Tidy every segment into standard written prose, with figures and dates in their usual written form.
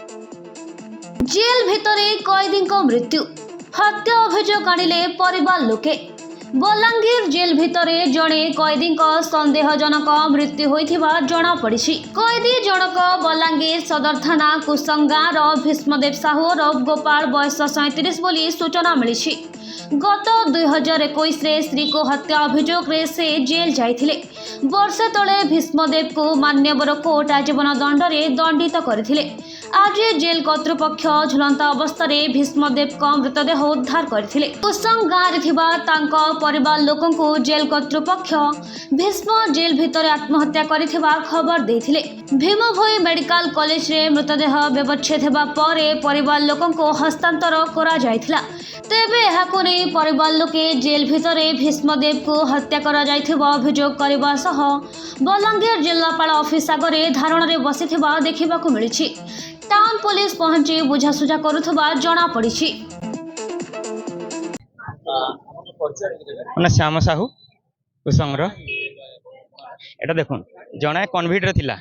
Jail भितरे कैदी मृत्यु हत्या अभियोग आनिले परिवार लोके। बलांगीर जेल भितरे जड़े कैदी संदेहजनक मृत्यु होइथिबा जणा पड़िछि। कैदी जनक बलांगीर सदर थाना कुसंग गाँव भीष्मदेव साहू रफ गोपाल बयस 37 बोली सूचना मिली। गत 2021 रे श्री को हत्या अभियोग रे से जेल जाइथिले। वर्षे तले भीष्मदेव को मान्यवर कोर्ट आजीवन दंड रे दंडित करथिले। आज जेल कर्तृपक्ष झुलंता अवस्था रे भीष्मदेव का मृतदेह उद्धार करथिले। कुसंग गाँव रे थिबा तांका परिवार लोकन को जेल कर्तृपक्ष भीष्म जेल भितर आत्महत्या करिथिबा खबर देथिले। भीमभोई मेडिकल कॉलेज रे मृतदेह व्यवच्छेद हेबा परे परिवार लोकन को हस्तांतर करा जायथिला। तेबे एहाको नै परिवार लोके जेल भितरे भीष्मदेव को हत्या करा जायथिबा अभियोग करबा सह बलांगीर जिल्लापाल ऑफिस आगरे धारण रे बसिथिबा देखिबाकू मिलिछि। टाउन पुलिस पहुंची बुझासुझा करुथबा जणा पड़िछि। श्याम साहू कुसंग एटा देखुन जड़े कन्विक्ट थिला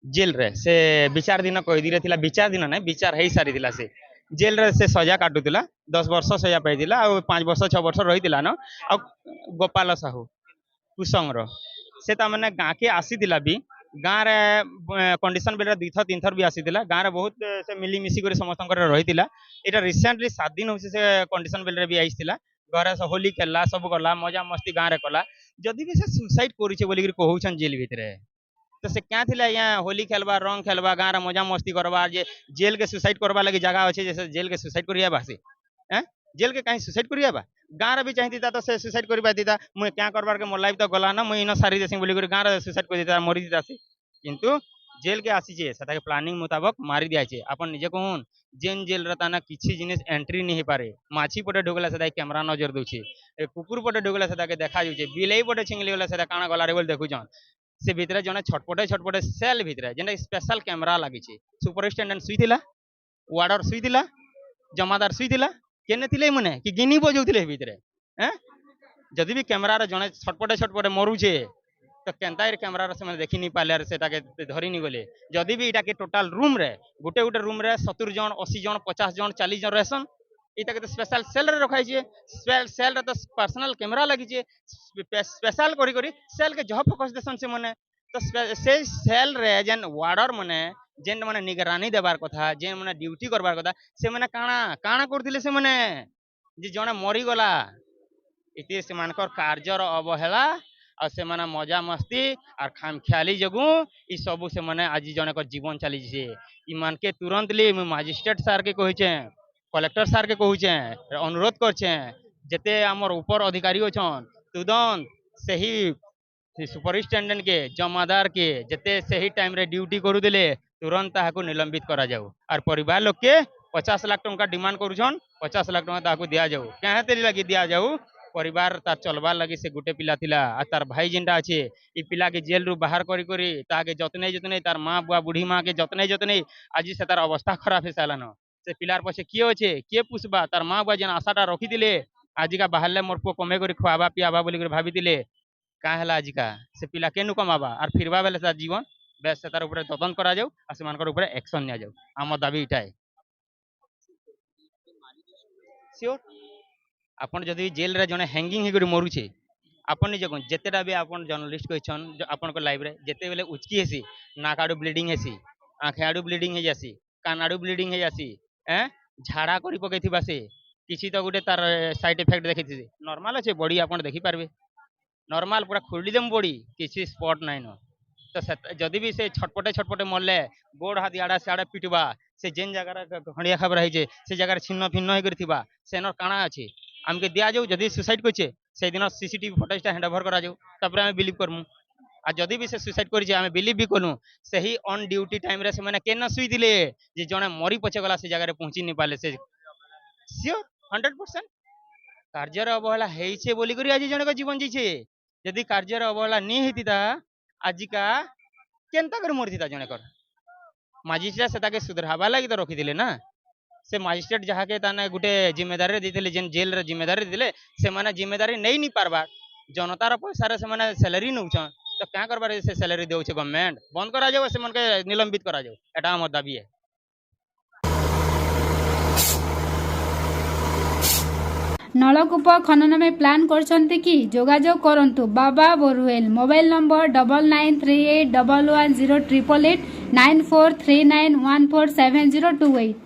जेल रे से विचार दिन कैदी रे थिला। विचार दिन ना विचार हो सारी से जेल रे से सजा काटुला 10 वर्ष सजा पाइला आ 5 वर्ष 6 वर्ष रही ना आ गोपाल साहू कुसंग से मैंने गाँ के आसीला भी गाँव रे कंडीशन बेल 2 थर 3 थर भी आसीला। गाँव रे बहुत से मिलीमिशी समस्त रही यहाँ रिसेंटली 7 दिन हो कंडीशन बेल भी आईला। घर होली खेलला सब कला मजा मस्ती गाँव रे कला। जदि भी से सुसाइड कर कहून जेल भितर तो से क्या थिला यहाँ होली खेलबा रंग खेलबा गाँव रे मजा मस्ती करवा जे जेल के सुसाइड करवा लगी जगह अच्छे जैसे जेल के सुसाइड करिया से जेल के कहीं सुसाइड करिया गाँव भी चाहती तो से सुसाइड कर पाती मुझे क्या करवार के मोर लाइफ तो गला ना मुझे इन सारी देसी बोली गाँव रे सुसाइड कर देता मरी देता से किंतु जेल के आसीचे से प्लानिंग मुताबक मारी दियाचे। आपन निजे कहून जेन जेल रताना किसी जिनिस एंट्री नहीं पारे। माछी पटे ढुकला से कैमरा नजर दूचे कुकुर पटे ढुकला से देखा जाऊे बिलई पटे छिंगली गला से काଣା गला रे बोल देखुछन से भितरे जने छटपटे सेल भितरे जेने स्पेशल कैमरा लगी सुपरिटेडेंट सुईला वार्डर सुईला जमादार सुईला केने थिले मने कि गिनी बजाउथिले भितरे जदि भी कैमरा रे जने छटपटे मरुछे तो केन्ता कैमरा से देखी नहीं पाले से धरी नहीं गले। जदि भी इटा के टोटाल रूम रे गोटे गोटे रूम रे 70 जन 80 जन 50 जन 40 जन रहसन इटा के तो स्पेशल सेल रे रखाई छे। सेल रे तो पर्सनल कैमरा लगी छे स्पेशल करी सेल के जह फोकस देसन से मने तो से सेल रे जेन वार्डर मने जेन मने निगरानी देबार कथा जेन मने ड्यूटी करबार कथा से मने काଣା करथिले से मने जे जने मरी गला इति से मानकर कार्यर अवहेला और से माने मजा मस्ती और खामख्याली जगू ई सबू से माने आज जने को जीवन चली जे ई मान के तुरंत ली मजिस्ट्रेट सर के कहिचे कलेक्टर सर के कहुचे अनुरोध करछे जेते हमर ऊपर अधिकारी अछन तुरंत सही सुपरिटेंडेंट के जमादार के जेते सही टाइम रे ड्यूटी करू देले तुरंत ताहाको निलंबित करा जाऊ और परिवार लोग के 50 लाख टंका डिमांड करूछन 50 लाख टंका ताहाको दिया जाऊ क्या तेरी लगी दिया जाऊ परिवार तार चलबार लगी से गोटे पिला थिला आ तार भाई जिनटा अच्छे ई पिला के जेल रु बाहर करी ताके जतने तार माँ बुआ बुढ़ी माँ के जतने आज से तार अवस्था खराब है सालान से पिलार पछे किए अच्छे किए पुषबा तार माँ बुआ जेन आशाटा रखी आजिका बाहर मोर पुओ कमे कर खुआबा पियाबा बोलिक भाभी क्या है आजिका से पिला केनु कमाबा और फिरबा बेले तार जीवन बेस से तार ऊपर तदन करा जाऊ आ से ऊपर एक्शन निया जाऊ आम दाबी इटा है श्योर। आपन जदि जेल रे जने हैंगिंग हो मरुचे आपन निजे कहूँ जितेटा भी आपन जर्नलिस्ट कहन आपन लाइफ रे जिते बेले उचकी हेसी नाक आड़ू ब्लीडिंग हेसी आँख आड़ू ब्लीडिंग हो जासी कान आड़ू ब्लीडिंग हो जासी झाड़ा कर पकईथिबा से किसी तो गोटे तार साइड इफेक्ट देखी नॉर्मल अच्छे बॉडी आपन देखी पारबे नॉर्मल पूरा खोलीदेम बॉडी किसी स्पॉट नाइन तो जदि भी से छटपटे मरले गोड़ हाथ इड़ा सियाड़े पिटवा से जेन जगह खंडिया खबर है से जगह छिन्न भिन्न होकर सेनर काଣା अच्छे आमके दिया जाऊ जदि सुसाइड करछे से दिन सीसीटीवी फुटेजटा हैंड ओवर करा जाऊ तापर आमे बिलीव करमु आ जदि भी से सुसाइड करछे आमे बिलीव भी कलु सही ऑन ड्यूटी टाइम रे से माने केन सुई दिले जे जने मरी पछे गला से जगह रे पहुंची नहीं पाले से श्योर 100% कार्यर अवहेला हेइछे बोली करी आज जने को जीवन जीछे यदि कार्यर अवहेला नहीं हेतिता आजिका केनता कर मरतिता जने कर मजिस्ट्रेट से ताके सुधराबा लागि तो रखी दिले ना से मजिस्ट्रेट जहाँ के ताने गुटे जिम्मेदारी देते जेन जेल रे जिम्मेदारी देते से माने जिम्मेदारी नहीं नी पारबार जनतार पैसा रे से माने सैलरी नौछन तो क्या करबार से सैलरी देउछे गवर्नमेंट बंद करा जाओ से मन के निलंबित करा जाओ एटा हमर दाबी है। नलकूप खनन में प्लान करछन्ति कि जोगाजोग करंतु बाबा बोरवेल। Mobile number 9938110888 9439147028।